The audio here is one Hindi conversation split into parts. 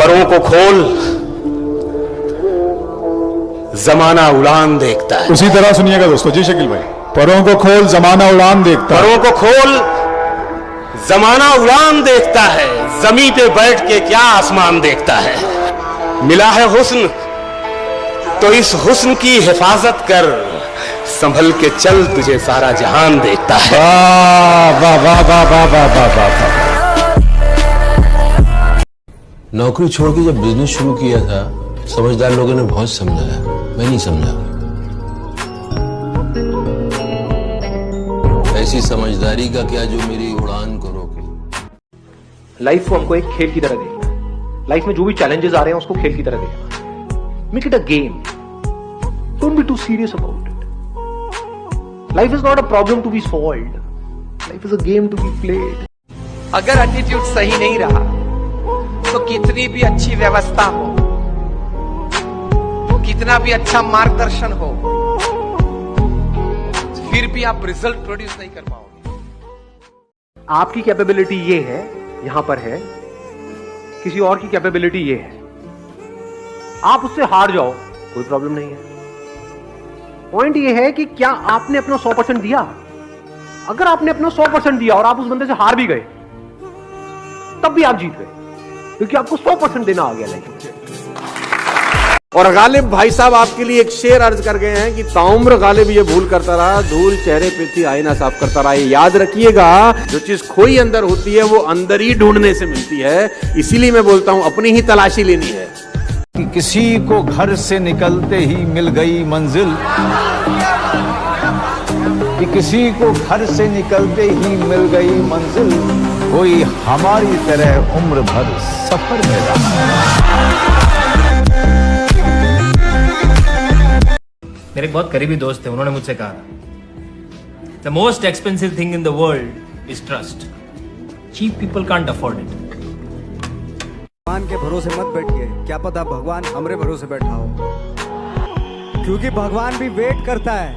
परों को खोल, जमाना उड़ान देखता है। उसी तरह सुनिएगा दोस्तों। जी शकील भाई। परों को खोल, जमाना उड़ान देखता है। परों को खोल, जमाना उड़ान देखता है। जमीन पे बैठ के क्या आसमान देखता है। मिला है हुस्न तो इस हुस्न की हिफाजत कर, संभल के चल तुझे सारा जहान देखता है। वाह वाह वाह वाह वाह वाह वाह वाह। नौकरी छोड़ के जब बिजनेस शुरू किया था, समझदार लोगों ने बहुत समझाया, मैं नहीं समझा। ऐसी समझदारी का क्या जो मेरी उड़ान को रोके। लाइफ को हमको एक खेल की तरह देखना है। लाइफ में जो भी चैलेंजेस आ रहे हैं उसको खेल की तरह देखना। Make it a game, don't be too serious about it. Life is not a problem to be solved, life is a game to be played. अगर एटीट्यूड सही नहीं रहा तो कितनी भी अच्छी व्यवस्था हो, कितना भी अच्छा मार्गदर्शन हो, फिर भी आप रिजल्ट प्रोड्यूस नहीं कर पाओगे। आपकी कैपेबिलिटी ये है, यहां पर है, किसी और की कैपेबिलिटी ये है। आप उससे हार जाओ, कोई प्रॉब्लम नहीं है। पॉइंट ये है कि क्या आपने अपना 100% दिया। अगर आपने अपना 100% दिया और आप उस बंदे से हार भी गए, तब भी आप जीत गए, क्योंकि आपको 100% देना आ गया लाइफ में। और गालिब भाई साहब आपके लिए एक शेर अर्ज कर गए हैं कि ताउम्र गालिब ये भूल करता रहा, धूल चेहरे पे थी आईना साफ करता रहा। ये याद रखिएगा, जो चीज खोई अंदर होती है वो अंदर ही ढूंढने से मिलती है। इसीलिए मैं बोलता हूं अपनी ही तलाशी लेनी है। कि किसी को घर से निकलते ही मिल गई मंजिल, कि किसी को घर से निकलते ही मिल गई मंजिल, कोई हमारी तरह उम्र भर सफर में रहा। मेरे एक बहुत करीबी दोस्त थे, उन्होंने मुझसे कहा the most expensive thing in the world is trust. Cheap people can't afford it. भगवान के भरोसे मत बैठिए, क्या पता भगवान हमरे भरोसे बैठा हो, क्योंकि भगवान भी वेट करता है।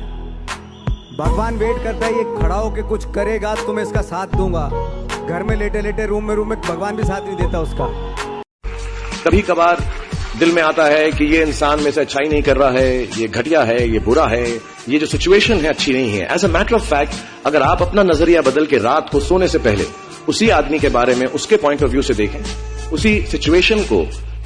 भगवान वेट करता है, ये खड़ा होके कुछ करेगा तो मैं इसका साथ दूंगा। घर में लेटे लेटे रूम में भगवान भी साथ नहीं देता उसका। कभी कभार दिल में आता है कि ये इंसान में से अच्छाई नहीं कर रहा है, ये घटिया है, ये बुरा है, ये जो सिचुएशन है अच्छी नहीं है। As a matter of fact, अगर आप अपना नजरिया बदल के रात को सोने से पहले उसी आदमी के बारे में उसके पॉइंट ऑफ व्यू से देखें, उसी सिचुएशन को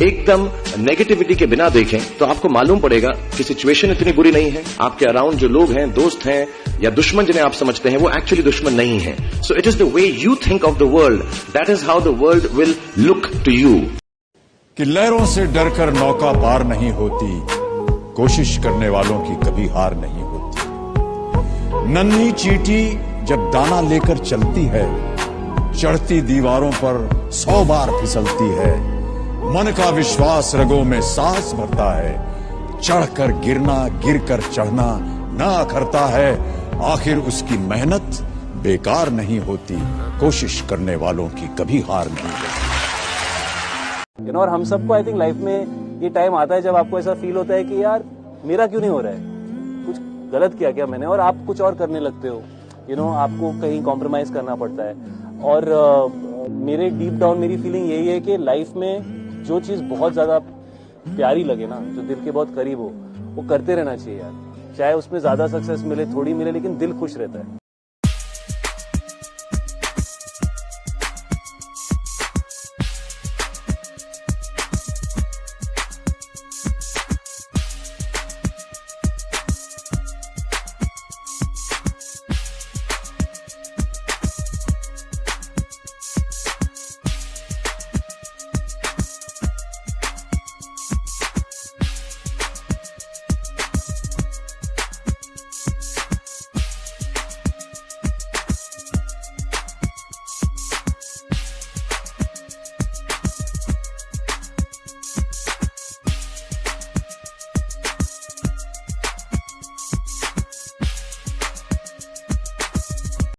एकदम नेगेटिविटी के बिना देखें, तो आपको मालूम पड़ेगा कि सिचुएशन इतनी बुरी नहीं है। आपके अराउंड जो लोग हैं, दोस्त हैं या दुश्मन जिन्हें आप समझते हैं, वो एक्चुअली दुश्मन नहीं है। So it is the way you think of the world, that is how the world will look to you. कि लहरों से डरकर नौका पार नहीं होती, कोशिश करने वालों की कभी हार नहीं होती। नन्ही चींटी जब दाना लेकर चलती है, चढ़ती दीवारों पर 100 बार फिसलती है। मन का विश्वास रगों में सांस भरता है, चढ़कर गिरना गिरकर चढ़ना ना अखरता है। आखिर उसकी मेहनत बेकार नहीं होती, कोशिश करने वालों की कभी हार नहीं होती। और हम सबको आई थिंक लाइफ में ये टाइम आता है जब आपको ऐसा फील होता है कि यार मेरा क्यों नहीं हो रहा है, कुछ गलत किया क्या मैंने, और आप कुछ और करने लगते हो। आपको कहीं कॉम्प्रोमाइज करना पड़ता है। और मेरे डीप डाउन मेरी फीलिंग यही है कि लाइफ में जो चीज बहुत ज्यादा प्यारी लगे ना, जो दिल के बहुत करीब हो, वो करते रहना चाहिए यार। चाहे उसमें ज्यादा सक्सेस मिले, थोड़ी मिले, लेकिन दिल खुश रहता है।